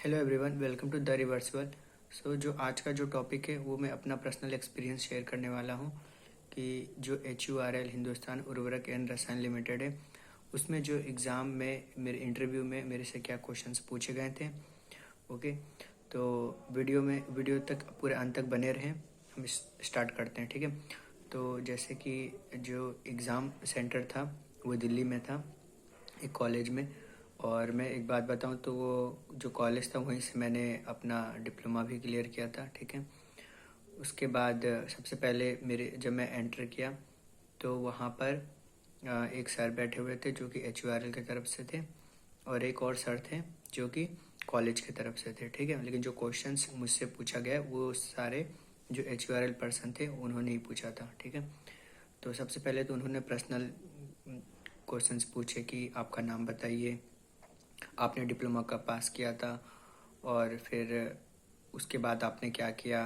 Hello everyone, welcome to the reversible. जो आज का जो टॉपिक है वो मैं अपना पर्सनल एक्सपीरियंस शेयर करने वाला हूँ कि जो HURL हिंदुस्तान उर्वरक एंड रसायन लिमिटेड है उसमें जो एग्ज़ाम में मेरे इंटरव्यू में मेरे से क्या क्वेश्चंस पूछे गए थे। ओके, तो वीडियो तक पूरे अंत तक बने रहें। हम स्टार्ट करते हैं, ठीक है। तो जैसे कि जो एग्ज़ाम सेंटर था वो दिल्ली में था, एक कॉलेज में। और मैं एक बात बताऊं तो वो जो कॉलेज था वहीं से मैंने अपना डिप्लोमा भी क्लियर किया था, ठीक है। उसके बाद सबसे पहले मेरे जब मैं एंटर किया तो वहाँ पर एक सर बैठे हुए थे जो कि HURL की तरफ से थे, और एक और सर थे जो कि कॉलेज की तरफ से थे, ठीक है। लेकिन जो क्वेश्चंस मुझसे पूछा गया वो सारे जो HURL पर्सन थे उन्होंने ही पूछा था, ठीक है। तो सबसे पहले तो उन्होंने पर्सनल क्वेश्चंस पूछे कि आपका नाम बताइए, आपने डिप्लोमा कब पास किया था, और फिर उसके बाद आपने क्या किया,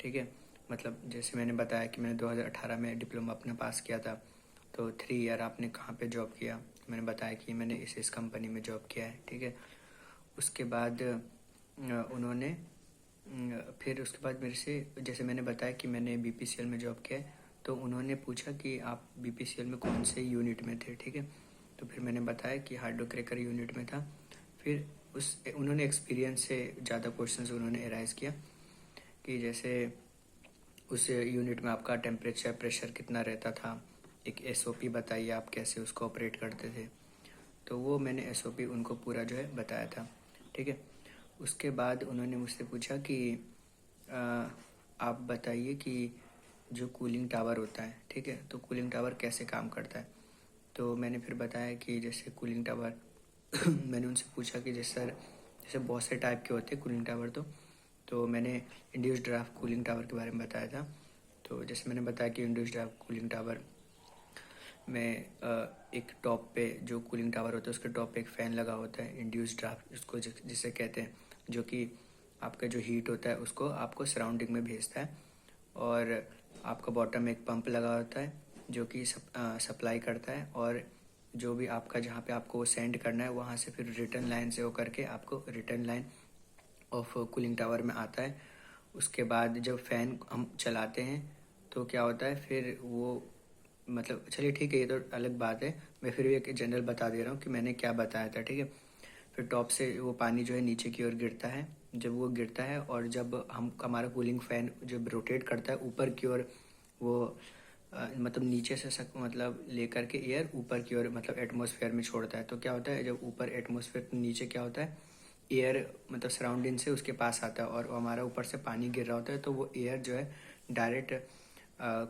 ठीक है। मतलब जैसे मैंने बताया कि मैंने 2018 में डिप्लोमा अपना पास किया था, तो 3 ईयर आपने कहाँ पे जॉब किया। मैंने बताया कि मैंने इस कंपनी में जॉब किया है, ठीक है। उसके बाद उन्होंने फिर उसके बाद मेरे से, जैसे मैंने बताया कि मैंने BPCL में जॉब किया है, तो उन्होंने पूछा कि आप BPCL में कौन से यूनिट में थे, ठीक है। तो फिर मैंने बताया कि हाइड्रोक्रैकर यूनिट में था। फिर उन्होंने एक्सपीरियंस से ज़्यादा क्वेश्चंस उन्होंने एराइज किया कि जैसे उस यूनिट में आपका टेम्परेचर प्रेशर कितना रहता था, एक SOP बताइए आप कैसे उसको ऑपरेट करते थे। तो वो मैंने SOP उनको पूरा जो है बताया था, ठीक है। उसके बाद उन्होंने मुझसे पूछा कि आ, आप बताइए कि जो कूलिंग टावर होता है, ठीक है, तो कूलिंग टावर कैसे काम करता है। तो मैंने फिर बताया कि जैसे कूलिंग टावर मैंने उनसे पूछा कि जैसे सर, जैसे बहुत से टाइप के होते हैं कूलिंग टावर, तो मैंने इंड्यूस्ड ड्राफ्ट कूलिंग टावर के बारे में बताया था। तो जैसे मैंने बताया कि इंड्यूस्ड ड्राफ्ट कूलिंग टावर में एक टॉप पे जो कूलिंग टावर होता है उसके टॉप पे एक फ़ैन लगा होता है, इंड्यूस्ड ड्राफ्ट उसको जिसे कहते हैं, जो कि आपका जो हीट होता है उसको आपको सराउंडिंग में भेजता है। और आपका बॉटम में एक पंप लगा होता है जो कि सप्लाई करता है, और जो भी आपका जहाँ पे आपको सेंड करना है वहाँ से फिर रिटर्न लाइन से होकर के आपको return line of cooling tower में आता है। उसके बाद जब फ़ैन हम चलाते हैं तो क्या होता है, फिर वो मतलब चलिए ठीक है, ये तो अलग बात है। मैं फिर भी एक जनरल बता दे रहा हूँ कि मैंने क्या बताया था, ठीक है। फिर टॉप से वो पानी जो है नीचे की ओर गिरता है। जब वो गिरता है और जब हम हमारा कूलिंग फ़ैन जब रोटेट करता है ऊपर की ओर, वो मतलब नीचे से मतलब लेकर के एयर ऊपर की ओर मतलब एटमॉस्फेयर में छोड़ता है। तो क्या होता है, जब ऊपर एटमॉस्फेयर नीचे क्या होता है, एयर मतलब सराउंडिंग से उसके पास आता है और हमारा ऊपर से पानी गिर रहा होता है, तो वो एयर जो है डायरेक्ट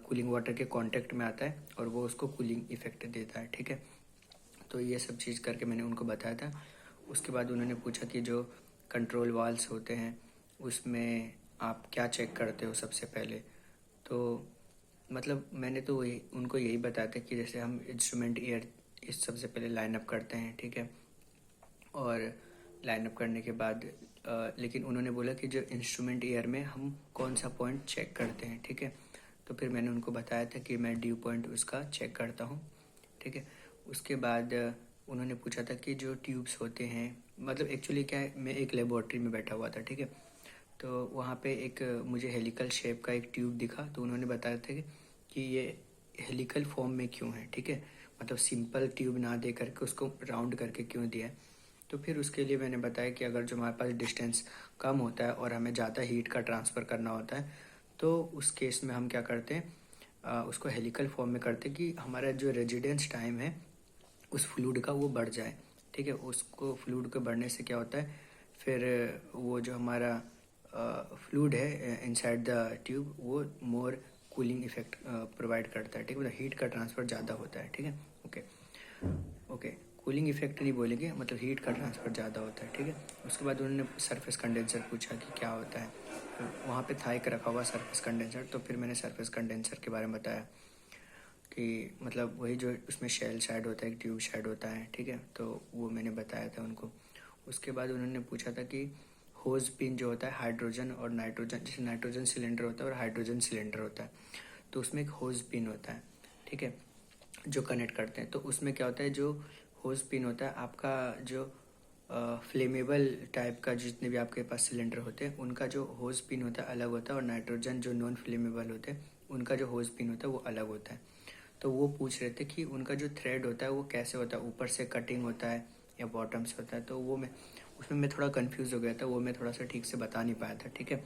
कूलिंग वाटर के कांटेक्ट में आता है और वो उसको कूलिंग इफेक्ट देता है, ठीक है। तो ये सब चीज़ करके मैंने उनको बताया था। उसके बाद उन्होंने पूछा कि जो कंट्रोल वाल्स होते हैं उसमें आप क्या चेक करते हो सबसे पहले। तो मतलब मैंने तो वही उनको यही बताया था कि जैसे हम इंस्ट्रूमेंट ईयर इस सबसे पहले लाइन अप करते हैं, ठीक है। और लाइन अप करने के बाद लेकिन उन्होंने बोला कि जो इंस्ट्रूमेंट ईयर में हम कौन सा पॉइंट चेक करते हैं, ठीक है। तो फिर मैंने उनको बताया था कि मैं ड्यू पॉइंट उसका चेक करता हूँ, ठीक है। उसके बाद उन्होंने पूछा था कि जो ट्यूब्स होते हैं, मतलब एक्चुअली क्या है, मैं एक लेबॉर्ट्री में बैठा हुआ था, ठीक है। तो वहाँ पे एक मुझे हेलिकल शेप का एक ट्यूब दिखा, तो उन्होंने बताया था कि ये हेलिकल फॉर्म में क्यों है, ठीक है। मतलब सिंपल ट्यूब ना दे करके उसको राउंड करके क्यों दिया है। तो फिर उसके लिए मैंने बताया कि अगर जो हमारे पास डिस्टेंस कम होता है और हमें ज़्यादा हीट का ट्रांसफ़र करना होता है तो उस केस में हम क्या करते हैं, उसको हेलिकल फॉर्म में करते हैं कि हमारा जो रेजिडेंस टाइम है उस फ्लूइड का वो बढ़ जाए, ठीक है। उसको फ्लूइड के बढ़ने से क्या होता है, फिर वो जो हमारा फ्लूइड है इनसाइड द ट्यूब वो मोर कूलिंग इफेक्ट प्रोवाइड करता है, ठीक है। मतलब हीट का ट्रांसफ़र ज़्यादा होता है, ठीक है। ओके ओके, कूलिंग इफेक्ट नहीं बोलेंगे, मतलब हीट का ट्रांसफ़र ज़्यादा होता है, ठीक है। उसके बाद उन्होंने सरफेस कंडेंसर पूछा कि क्या होता है। तो वहाँ पे था एक रखा हुआ सरफेस कंडेंसर, तो फिर मैंने सरफेस कंडेंसर के बारे में बताया कि मतलब वही जो उसमें शेल शेड होता है, एक ट्यूब शेड होता है, ठीक है। तो वो मैंने बताया था उनको। उसके बाद उन्होंने पूछा था कि होज पिन जो होता है हाइड्रोजन और नाइट्रोजन, जैसे नाइट्रोजन सिलेंडर होता है और हाइड्रोजन सिलेंडर होता है, तो उसमें एक होज पिन होता है, ठीक है, जो कनेक्ट करते हैं। तो उसमें क्या होता है, जो होज पिन होता है आपका जो फ्लेमेबल टाइप का जितने भी आपके पास सिलेंडर होते हैं उनका जो होज पिन होता है अलग होता है, और नाइट्रोजन जो नॉन फ्लेमेबल होते हैं उनका जो होज पिन होता है वो अलग होता है। तो वो पूछ रहे थे कि उनका जो थ्रेड होता है वो कैसे होता है, ऊपर से कटिंग होता है या बॉटम से होता है। तो वो मैं थोड़ा कंफ्यूज हो गया था, वो मैं थोड़ा सा ठीक से बता नहीं पाया था। ठीक है,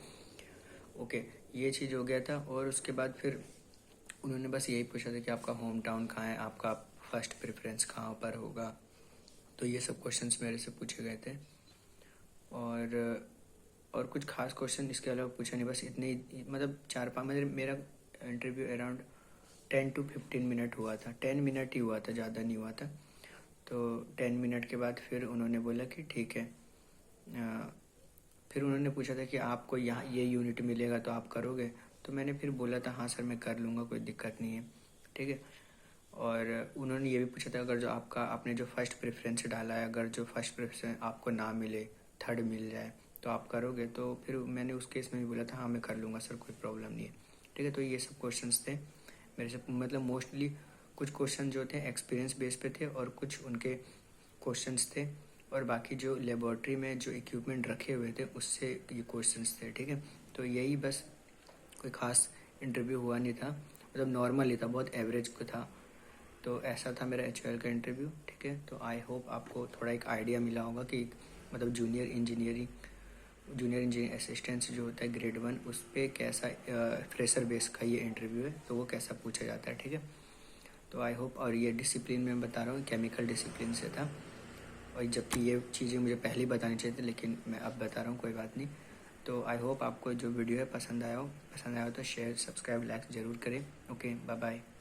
ओके, ये चीज़ हो गया था। और उसके बाद फिर उन्होंने बस यही पूछा था कि आपका होम टाउन कहाँ है, आपका फर्स्ट प्रेफरेंस कहाँ पर होगा। तो ये सब क्वेश्चंस मेरे से पूछे गए थे, और कुछ खास क्वेश्चन इसके अलावा पूछा नहीं। बस इतने ही, मतलब 4-5, मतलब मेरा इंटरव्यू अराउंड 10 to 15 मिनट हुआ था, 10 मिनट ही हुआ था, ज़्यादा नहीं हुआ था। तो 10 मिनट के बाद फिर उन्होंने बोला कि ठीक है। फिर उन्होंने पूछा था कि आपको यहाँ ये यूनिट मिलेगा तो आप करोगे। तो मैंने फिर बोला था हाँ सर मैं कर लूँगा, कोई दिक्कत नहीं है। ठीक है, और उन्होंने ये भी पूछा था अगर जो आपने जो फर्स्ट प्रेफरेंस डाला है, अगर जो फर्स्ट प्रेफरेंस आपको ना मिले, थर्ड मिल जाए तो आप करोगे। तो फिर मैंने उस केस में भी बोला था हाँ मैं कर लूँगा सर, कोई प्रॉब्लम नहीं है। ठीक है, तो ये सब क्वेश्चंस थे मेरे से, मतलब मोस्टली कुछ क्वेश्चन जो थे एक्सपीरियंस बेस पे थे और कुछ उनके क्वेश्चंस थे, और बाकी जो लेबॉर्ट्री में जो इक्विपमेंट रखे हुए थे उससे ये क्वेश्चंस थे। ठीक है, तो यही बस, कोई ख़ास इंटरव्यू हुआ नहीं था, मतलब नॉर्मल ही था, बहुत एवरेज को था। तो ऐसा था मेरा HUL का इंटरव्यू। ठीक है, तो आई होप आपको थोड़ा एक आइडिया मिला होगा कि मतलब जूनियर इंजीनियरिंग असिस्टेंट जो होता है ग्रेड 1, उस पर कैसा फ्रेशर बेस का ये इंटरव्यू है, तो वो कैसा पूछा जाता है। ठीक है, तो आई होप, और ये डिसिप्लिन में बता रहा हूँ, केमिकल डिसिप्लिन से था। और जबकि ये चीज़ें मुझे पहले ही बतानी चाहिए थी, लेकिन मैं अब बता रहा हूँ, कोई बात नहीं। तो आई होप आपको जो वीडियो है पसंद आया हो तो शेयर, सब्सक्राइब, लाइक ज़रूर करें। Okay, bye bye.